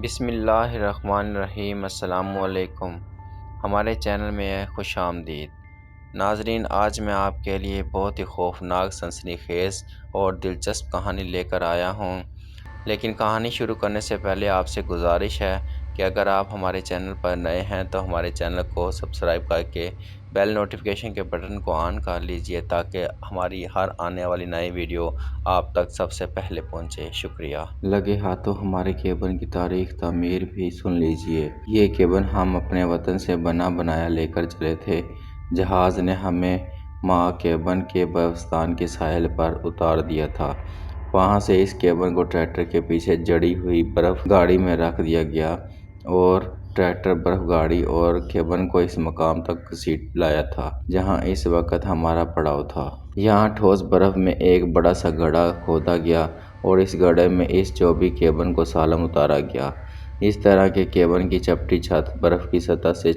بسم اللہ الرحمن الرحیم۔ السلام علیکم، ہمارے چینل میں خوش آمدید۔ ناظرین، آج میں آپ کے لیے بہت ہی خوفناک، سنسنی خیز اور دلچسپ کہانی لے کر آیا ہوں، لیکن کہانی شروع کرنے سے پہلے آپ سے گزارش ہے کہ اگر آپ ہمارے چینل پر نئے ہیں تو ہمارے چینل کو سبسکرائب کر کے بیل نوٹیفیکیشن کے بٹن کو آن کر لیجئے تاکہ ہماری ہر آنے والی نئی ویڈیو آپ تک سب سے پہلے پہنچے۔ شکریہ۔ لگے ہاتھوں ہمارے کیبن کی تاریخ تعمیر بھی سن لیجئے۔ یہ کیبن ہم اپنے وطن سے بنا بنایا لے کر چلے تھے۔ جہاز نے ہمیں ماں کیبن کے بلوچستان کے ساحل پر اتار دیا تھا۔ وہاں سے اس کیبن کو ٹریکٹر کے پیچھے جڑی ہوئی برف گاڑی میں رکھ دیا گیا اور ٹریکٹر برف گاڑی اور کیبن کو اس مقام تک گھسیٹ لایا تھا جہاں اس وقت ہمارا پڑاؤ تھا۔ یہاں ٹھوس برف میں ایک بڑا سا گڑھا کھودا گیا اور اس گڑھے میں اس چوبی کیبن کو سالم اتارا گیا۔ اس طرح کے کیبن کی چپٹی چھت برف کی سطح سے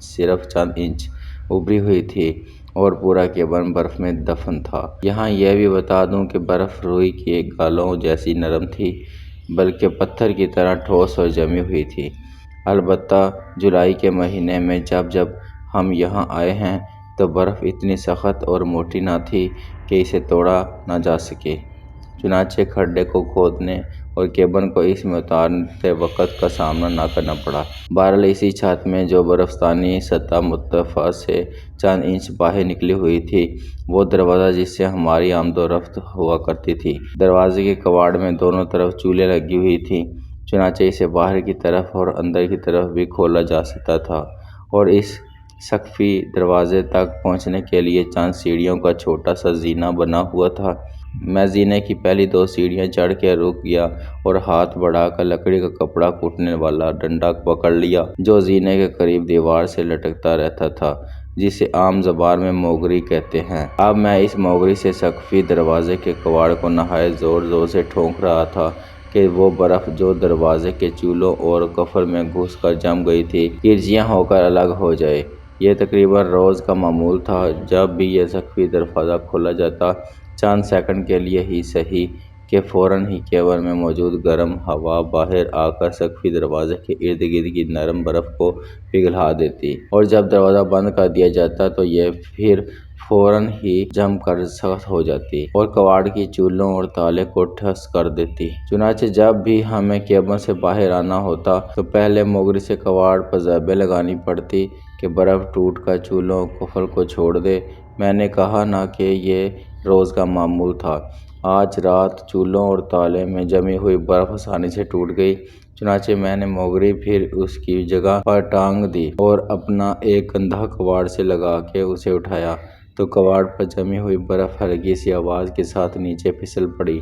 صرف چند انچ ابھری ہوئی تھی اور پورا کیبن برف میں دفن تھا۔ یہاں یہ بھی بتا دوں کہ برف روئی کے گالوں جیسی نرم تھی بلکہ پتھر کی طرح ٹھوس اور جمی ہوئی تھی۔ البتہ جولائی کے مہینے میں جب ہم یہاں آئے ہیں تو برف اتنی سخت اور موٹی نہ تھی کہ اسے توڑا نہ جا سکے، چنانچہ کھڈے کو کھودنے اور کیبن کو اس میں اتارتے وقت کا سامنا نہ کرنا پڑا۔ بہرحال اسی چھت میں جو برفستانی سطح مرتفع سے چند انچ باہر نکلی ہوئی تھی وہ دروازہ جس سے ہماری آمد و رفت ہوا کرتی تھی۔ دروازے کے کواڑ میں دونوں طرف چولیں لگی ہوئی تھیں، چنانچہ اسے باہر کی طرف اور اندر کی طرف بھی کھولا جا سکتا تھا اور اس سقفی دروازے تک پہنچنے کے لیے چند سیڑھیوں کا چھوٹا سا زینہ بنا ہوا تھا۔ میں زینے کی پہلی دو سیڑھیاں چڑھ کے رک گیا اور ہاتھ بڑھا کر لکڑی کا کپڑا کوٹنے والا ڈنڈا پکڑ لیا جو زینے کے قریب دیوار سے لٹکتا رہتا تھا، جسے عام زبان میں موگری کہتے ہیں۔ اب میں اس موگری سے سقفی دروازے کے کواڑ کو نہایت زور سے ٹھونک رہا تھا کہ وہ برف جو دروازے کے چولوں اور قفل میں گھس کر جم گئی تھی کرچیاں ہو کر الگ ہو جائے۔ یہ تقریباً روز کا معمول تھا۔ جب بھی یہ سقفی دروازہ کھولا جاتا، چند سیکنڈ کے لیے ہی سہی کہ فوراً ہی کیبن میں موجود گرم ہوا باہر آ کر سقفی دروازے کے ارد گرد کی نرم برف کو پگھلا دیتی اور جب دروازہ بند کر دیا جاتا تو یہ پھر فوراً ہی جم کر سخت ہو جاتی اور کواڑ کی چولوں اور تالے کو ٹھوس کر دیتی۔ چنانچہ جب بھی ہمیں کیبن سے باہر آنا ہوتا تو پہلے موگری سے کواڑ پر ضربیں لگانی پڑتی کہ برف ٹوٹ کر چولوں اور قفل کو چھوڑ دے۔ میں نے کہا نا کہ یہ روز کا معمول تھا۔ آج رات چولوں اور تالے میں جمی ہوئی برف آسانی سے ٹوٹ گئی، چنانچہ میں نے موگری پھر اس کی جگہ پر ٹانگ دی اور اپنا ایک کندھا کواڑ سے لگا کے اسے اٹھایا تو کواڑ پر جمی ہوئی برف ہلکی سی آواز کے ساتھ نیچے پھسل پڑی۔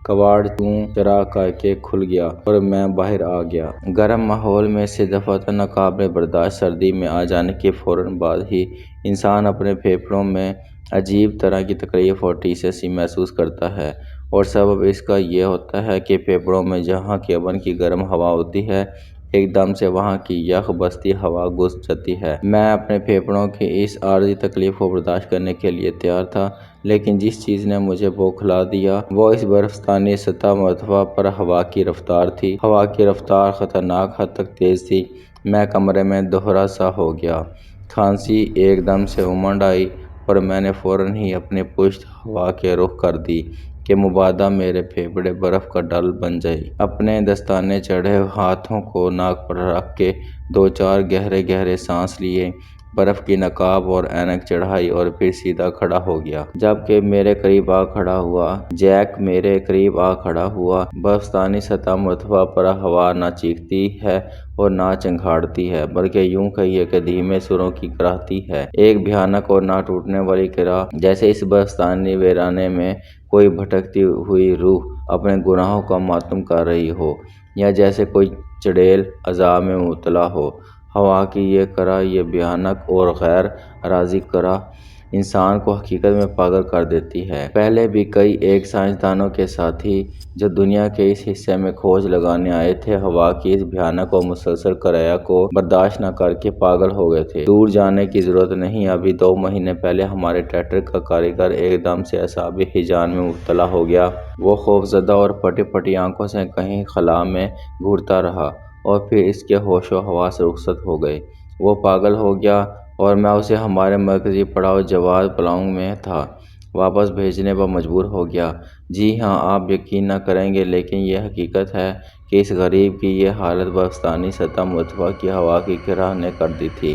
کواڑ چوں چرا کر کے کھل گیا اور میں باہر آ گیا۔ گرم ماحول میں سے دفعتاً ناقابل برداشت سردی میں آ جانے کے فوراً بعد ہی انسان اپنے پھیپھڑوں میں عجیب طرح کی تکلیف اور ٹھیس سی محسوس کرتا ہے اور سبب اس کا یہ ہوتا ہے کہ پھیپھڑوں میں جہاں کیبن کی گرم ہوا ہوتی ہے ایک دم سے وہاں کی یخ بستی ہوا گھس جاتی ہے۔ میں اپنے پھیپھڑوں کی اس عارضی تکلیف کو برداشت کرنے کے لیے تیار تھا، لیکن جس چیز نے مجھے بوکھلا دیا وہ اس برفستانی سطح مرتفع پر ہوا کی رفتار تھی۔ ہوا کی رفتار خطرناک حد تک تیز تھی۔ میں کمرے میں دوہرا سا ہو گیا، کھانسی ایک دم سے امنڈ آئی اور میں نے فوراً ہی اپنی پشت ہوا کی رخ کر دی کہ مبادا میرے پھیپھڑے برف کا ڈل بن جائیں۔ اپنے دستانے چڑھے ہاتھوں کو ناک پر رکھ کے دو چار گہرے سانس لیے، برف کی نقاب اور اینک چڑھائی اور پھر سیدھا کھڑا ہو گیا۔ جب کہ میرے قریب آ کھڑا ہوا، جیک میرے قریب آ کھڑا ہوا۔ برفستانی سطح مرتفع پر ہوا نہ چیختی ہے اور نہ چنگھاڑتی ہے بلکہ یوں کہیے کہ دھیمے سروں کی کراہتی ہے، ایک بھیانک اور نہ ٹوٹنے والی کراہ، جیسے اس برفستانی ویرانے میں کوئی بھٹکتی ہوئی روح اپنے گناہوں کا ماتم کر رہی ہو یا جیسے کوئی چڑیل عذاب میں مبتلا ہو۔ ہوا کی یہ کراہ، یہ بھیانک اور غیر ارادی کراہ انسان کو حقیقت میں پاگل کر دیتی ہے۔ پہلے بھی کئی ایک سائنسدانوں کے ساتھی جو دنیا کے اس حصے میں کھوج لگانے آئے تھے، ہوا کی اس بھیانک اور مسلسل کریا کو برداشت نہ کر کے پاگل ہو گئے تھے۔ دور جانے کی ضرورت نہیں، ابھی 2 مہینے پہلے ہمارے ٹریکٹر کا کاریگر ایک دم سے اعصابی ہیجان میں مبتلا ہو گیا۔ وہ خوفزدہ اور پھٹی پھٹی آنکھوں سے کہیں خلا میں گھورتا رہا اور پھر اس کے ہوش و حواس رخصت ہو گئے۔ وہ پاگل ہو گیا اور میں اسے ہمارے مرکزی پڑاؤ جواد پلاؤں میں تھا واپس بھیجنے پر مجبور ہو گیا۔ جی ہاں، آپ یقین نہ کریں گے لیکن یہ حقیقت ہے کہ اس غریب کی یہ حالت برفستانی سطح مرتفع کی ہوا کی کرہ نے کر دی تھی،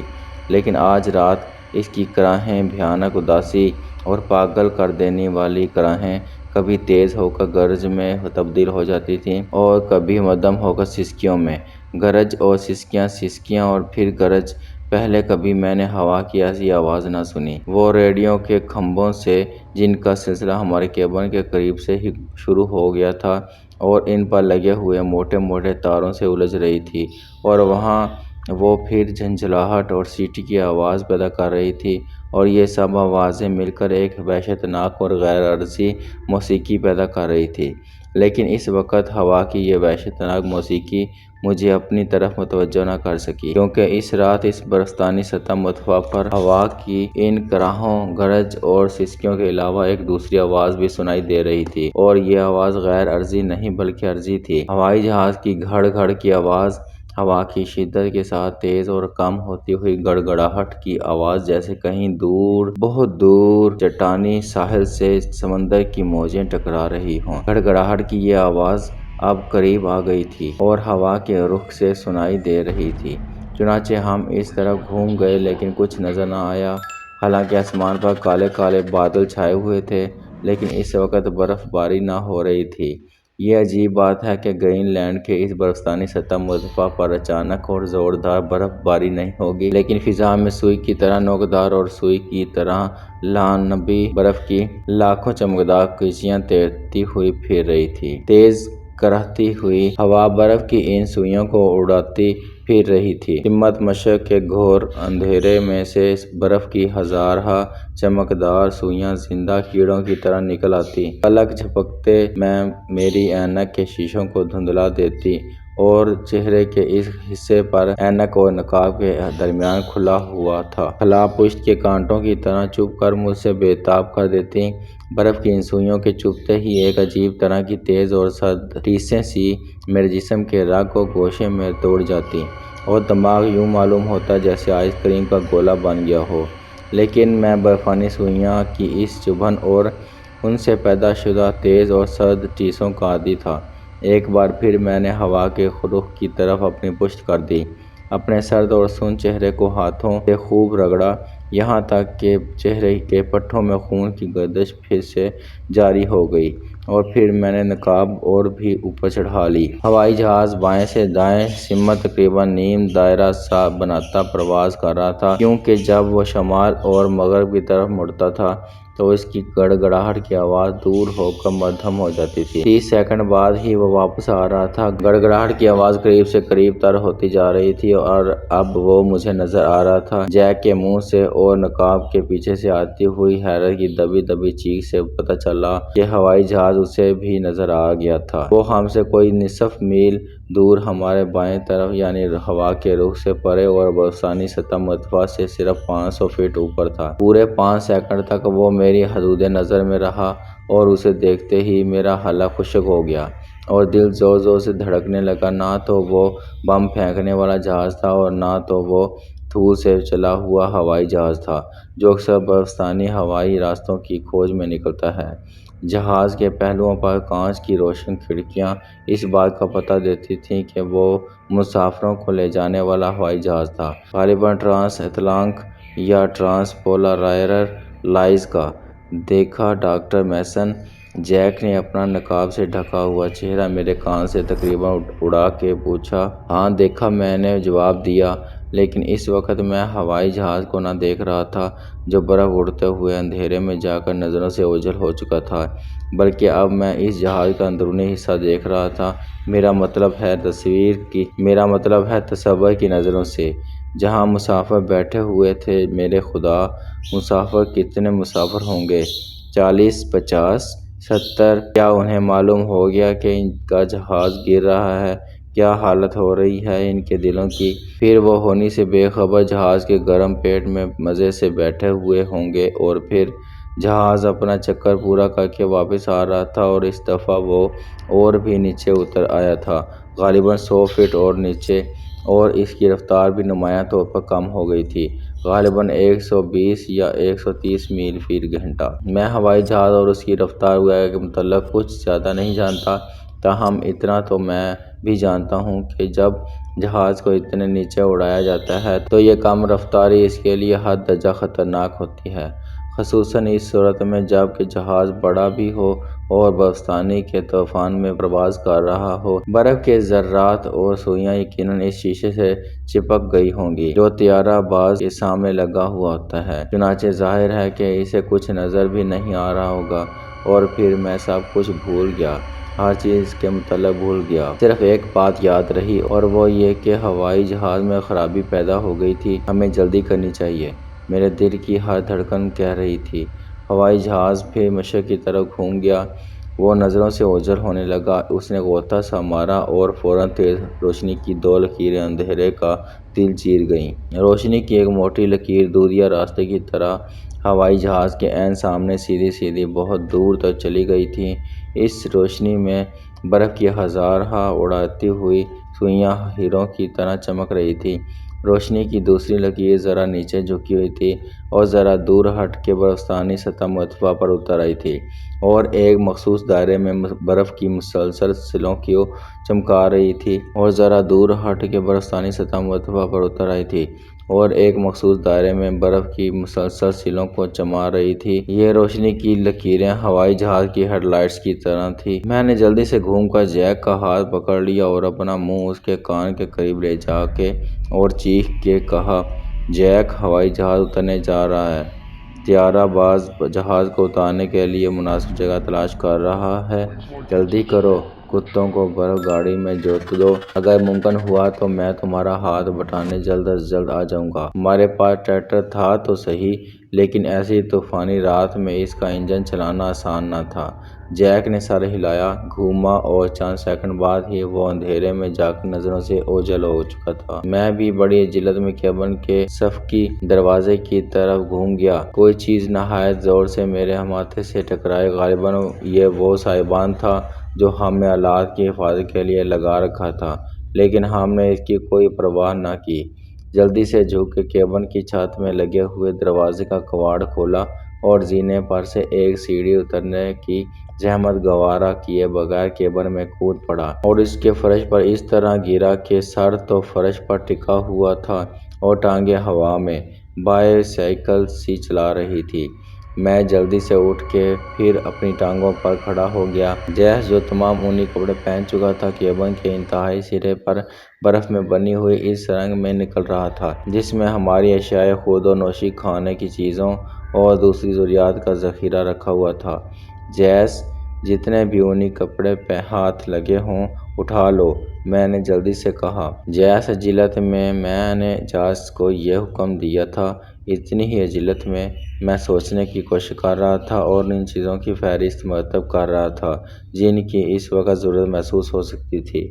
لیکن آج رات اس کی کرہیں بھیانک اداسی اور پاگل کر دینے والی کرہیں کبھی تیز ہو کر گرج میں تبدیل ہو جاتی تھیں اور کبھی مدھم ہو کر سسکیوں میں۔ گرج اور سسکیاں، سسکیاں اور پھر گرج۔ پہلے کبھی میں نے ہوا کی ایسی آواز نہ سنی۔ وہ ریڈیو کے کھمبوں سے جن کا سلسلہ ہمارے کیبن کے قریب سے ہی شروع ہو گیا تھا اور ان پر لگے ہوئے موٹے موٹے تاروں سے الجھ رہی تھی، اور وہاں وہ پھر جھنجھلاہٹ اور سیٹی کی آواز پیدا کر رہی تھی، اور یہ سب آوازیں مل کر ایک وحشتناک اور غیر عارضی موسیقی پیدا کر رہی تھی۔ لیکن اس وقت ہوا کی یہ وحشتناک موسیقی مجھے اپنی طرف متوجہ نہ کر سکی، کیونکہ اس رات اس برفستانی سطح مرتفع پر ہوا کی ان کرہوں، گرج اور سسکیوں کے علاوہ ایک دوسری آواز بھی سنائی دے رہی تھی، اور یہ آواز غیر عارضی نہیں بلکہ عارضی تھی۔ ہوائی جہاز کی گھڑ گھڑ کی آواز، ہوا کی شدت کے ساتھ تیز اور کم ہوتی ہوئی گڑگڑاہٹ کی آواز، جیسے کہیں دور، بہت دور چٹانی ساحل سے سمندر کی موجیں ٹکرا رہی ہوں۔ گڑگڑاہٹ کی یہ آواز اب قریب آ گئی تھی اور ہوا کے رخ سے سنائی دے رہی تھی۔ چنانچہ ہم اس طرف گھوم گئے لیکن کچھ نظر نہ آیا، حالانکہ آسمان پر کالے کالے بادل چھائے ہوئے تھے، لیکن اس وقت برف باری نہ ہو رہی تھی۔ یہ عجیب بات ہے کہ گرین لینڈ کے اس برفستانی سطح مرتفع پر اچانک اور زوردار برف باری نہیں ہوگی، لیکن فضا میں سوئی کی طرح نوکدار اور سوئی کی طرح لانبی برف کی لاکھوں چمکدار کیچیاں تیرتی ہوئی پھر رہی تھیں۔ تیز کرہتی ہوئی ہوا برف کی ان سوئیوں کو اڑاتی پھر رہی تھی۔ قمت مشرق کے گھور اندھیرے میں سے برف کی ہزارہا چمکدار سوئیاں زندہ کیڑوں کی طرح نکل آتی، پلک جھپکتے میں میری اینک کے شیشوں کو دھندلا دیتی اور چہرے کے اس حصے پر اینک اور نقاب کے درمیان کھلا ہوا تھا خلا پشت کے کانٹوں کی طرح چبھ کر مجھ سے بے تاب کر دیتی۔ برف کی ان سوئیوں کے چبھتے ہی ایک عجیب طرح کی تیز اور سرد ٹیسیں سی میرے جسم کے رگ و گوشے میں دوڑ جاتی اور دماغ یوں معلوم ہوتا جیسے آئس کریم کا گولا بن گیا ہو۔ لیکن میں برفانی سوئیاں کی اس چبھن اور ان سے پیدا شدہ تیز اور سرد ٹیسوں کا عادی تھا۔ ایک بار پھر میں نے ہوا کے رخ کی طرف اپنی پشت کر دی، اپنے سرد اور سن چہرے کو ہاتھوں سے خوب رگڑا، یہاں تک کہ چہرے کے پٹھوں میں خون کی گردش پھر سے جاری ہو گئی، اور پھر میں نے نقاب اور بھی اوپر چڑھا لی۔ ہوائی جہاز بائیں سے دائیں سمت تقریباً نیم دائرہ سا بناتا پرواز کر رہا تھا، کیونکہ جب وہ شمال اور مغرب کی طرف مڑتا تھا تو اس کی گڑگڑاہٹ کی آواز دور ہو کر مدھم ہو جاتی تھی۔ 30 سیکنڈ بعد ہی وہ واپس آ رہا تھا۔ گڑگڑاہٹ کی آواز قریب سے قریب تر ہوتی جا رہی تھی اور اب وہ مجھے نظر آ رہا تھا۔ جیک کے منہ سے اور نقاب کے پیچھے سے آتی ہوئی حیرت کی دبی دبی چیخ سے پتہ چلا کہ ہوائی جہاز اسے بھی نظر آ گیا تھا۔ وہ ہم سے کوئی نصف میل دور ہمارے بائیں طرف یعنی ہوا کے رخ سے پرے اور برفستانی سطح مرتفع سے صرف 500 فٹ اوپر تھا۔ پورے 5 سیکنڈ تک وہ میری حدود نظر میں رہا اور اسے دیکھتے ہی میرا حلق خشک ہو گیا اور دل زور زور سے دھڑکنے لگا۔ نہ تو وہ بم پھینکنے والا جہاز تھا اور نہ تو وہ دھول سے چلا ہوا ہوائی جہاز تھا جو اکثر برفستانی ہوائی راستوں کی کھوج میں نکلتا ہے۔ جہاز کے پہلوؤں پر کانچ کی روشن کھڑکیاں اس بات کا پتہ دیتی تھیں کہ وہ مسافروں کو لے جانے والا ہوائی جہاز تھا، غالباً ٹرانس ایٹلانٹک یا ٹرانس پولارائر لائنز کا۔ دیکھا ڈاکٹر میسن؟ جیک نے اپنا نقاب سے ڈھکا ہوا چہرہ میرے کان سے تقریباً اڑا کے پوچھا۔ ہاں دیکھا، میں نے جواب دیا، لیکن اس وقت میں ہوائی جہاز کو نہ دیکھ رہا تھا جو برف اڑتے ہوئے اندھیرے میں جا کر نظروں سے اوجھل ہو چکا تھا، بلکہ اب میں اس جہاز کا اندرونی حصہ دیکھ رہا تھا۔ میرا مطلب ہے تصور کی نظروں سے۔ جہاں مسافر بیٹھے ہوئے تھے۔ میرے خدا، مسافر کتنے مسافر ہوں گے؟ 40، 50، 70؟ کیا انہیں معلوم ہو گیا کہ ان کا جہاز گر رہا ہے؟ کیا حالت ہو رہی ہے ان کے دلوں کی؟ پھر وہ ہونی سے بے خبر جہاز کے گرم پیٹ میں مزے سے بیٹھے ہوئے ہوں گے۔ اور پھر جہاز اپنا چکر پورا کر کے واپس آ رہا تھا، اور اس دفعہ وہ اور بھی نیچے اتر آیا تھا، غالباً 100 فٹ اور نیچے، اور اس کی رفتار بھی نمایاں طور پر کم ہو گئی تھی، غالباً 120 یا 130 میل فی گھنٹہ۔ میں ہوائی جہاز اور اس کی رفتار وغیرہ کے متعلق کچھ زیادہ نہیں جانتا، تاہم اتنا تو میں بھی جانتا ہوں کہ جب جہاز کو اتنے نیچے اڑایا جاتا ہے تو یہ کم رفتاری اس کے لیے حد درجہ خطرناک ہوتی ہے، خصوصاً اس صورت میں جب کہ جہاز بڑا بھی ہو اور برفستانی کے طوفان میں پرواز کر رہا ہو۔ برف کے ذرات اور سوئیاں یقیناً اس شیشے سے چپک گئی ہوں گی جو طیارہ باز کے سامنے لگا ہوا ہوتا ہے، چنانچہ ظاہر ہے کہ اسے کچھ نظر بھی نہیں آ رہا ہوگا۔ اور پھر میں سب کچھ بھول گیا، ہر چیز کے متعلق بھول گیا، صرف ایک بات یاد رہی، اور وہ یہ کہ ہوائی جہاز میں خرابی پیدا ہو گئی تھی، ہمیں جلدی کرنی چاہیے، میرے دل کی ہر دھڑکن کہہ رہی تھی۔ ہوائی جہاز پھر مشرق کی طرف گھوم گیا، وہ نظروں سے اوجھل ہونے لگا، اس نے غوطہ سا مارا اور فوراً تیز روشنی کی 2 لکیریں اندھیرے کا دل چیر گئیں۔ روشنی کی ایک موٹی لکیر دودھیا راستے کی طرح ہوائی جہاز کے عین سامنے سیدھی سیدھی بہت دور تک چلی گئی تھی۔ اس روشنی میں برف کی ہزارہا اڑتی ہوئی سوئیاں ہیروں کی طرح چمک رہی تھیں۔ روشنی کی دوسری لکیر ذرا نیچے جھکی ہوئی تھی اور ذرا دور ہٹ کے برفستانی سطح مرتفع پر اتر آئی تھی، اور ایک مخصوص دائرے میں برف کی مسلسل سلوں کو چمکا رہی تھی، اور ذرا دور ہٹ کے برفستانی سطح مرتفع پر اتر آئی تھی، اور ایک مخصوص دائرے میں برف کی مسلسل سلوں کو چما رہی تھی۔ یہ روشنی کی لکیریں ہوائی جہاز کی ہیڈ لائٹس کی طرح تھیں۔ میں نے جلدی سے گھوم کر جیک کا ہاتھ پکڑ لیا اور اپنا منہ اس کے کان کے قریب لے جا کے اور چیخ کے کہا، جیک، ہوائی جہاز اترنے جا رہا ہے، طیارہ باز جہاز کو اتارنے کے لیے مناسب جگہ تلاش کر رہا ہے، جلدی کرو، کتوں کو برف گاڑی میں جوت دو، اگر ممکن ہوا تو میں تمہارا ہاتھ بٹانے جلد از جلد آ جاؤں گا۔ ہمارے پاس ٹریکٹر تھا تو صحیح، لیکن ایسی طوفانی رات میں اس کا انجن چلانا آسان نہ تھا۔ جیک نے سر ہلایا، گھوما، اور چند سیکنڈ بعد ہی وہ اندھیرے میں جا کر نظروں سے اوجھل ہو چکا تھا۔ میں بھی بڑی جلد میں کیبن کے سفقی دروازے کی طرف گھوم گیا۔ کوئی چیز نہایت زور سے میرے ماتھے سے ٹکرائی، غالباً یہ وہ سائبان تھا جو ہم نے آلات کی حفاظت کے لیے لگا رکھا تھا، لیکن ہم نے اس کی کوئی پرواہ نہ کی۔ جلدی سے جھک کے کیبن کی چھت میں لگے ہوئے دروازے کا کواڑ کھولا اور زینے پر سے ایک سیڑھی اترنے کی زحمت گوارا کیے بغیر کیبن میں کود پڑا، اور اس کے فرش پر اس طرح گرا کہ سر تو فرش پر ٹکا ہوا تھا اور ٹانگیں ہوا میں بائے سائیکل سی چلا رہی تھیں۔ میں جلدی سے اٹھ کے پھر اپنی ٹانگوں پر کھڑا ہو گیا۔ جیس، جو تمام اونی کپڑے پہن چکا تھا، کیبن کے انتہائی سرے پر برف میں بنی ہوئی اس سرنگ میں نکل رہا تھا جس میں ہماری اشیائے خورد و نوشی، کھانے کی چیزوں اور دوسری ضروریات کا ذخیرہ رکھا ہوا تھا۔ جیس، جتنے بھی اونی کپڑے ہاتھ لگے ہوں اٹھا لو، میں نے جلدی سے کہا۔ جیس عجلت میں نے جیس کو یہ حکم دیا تھا، اتنی ہی عجلت میں سوچنے کی کوشش کر رہا تھا اور ان چیزوں کی فہرست مرتب کر رہا تھا جن کی اس وقت ضرورت محسوس ہو سکتی تھی،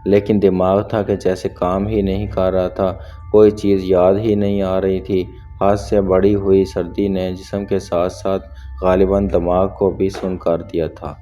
لیکن دماغ تھا کہ جیسے کام ہی نہیں کر رہا تھا، کوئی چیز یاد ہی نہیں آ رہی تھی۔ حد سے بڑھی ہوئی سردی نے جسم کے ساتھ ساتھ غالباً دماغ کو بھی سن کر دیا تھا۔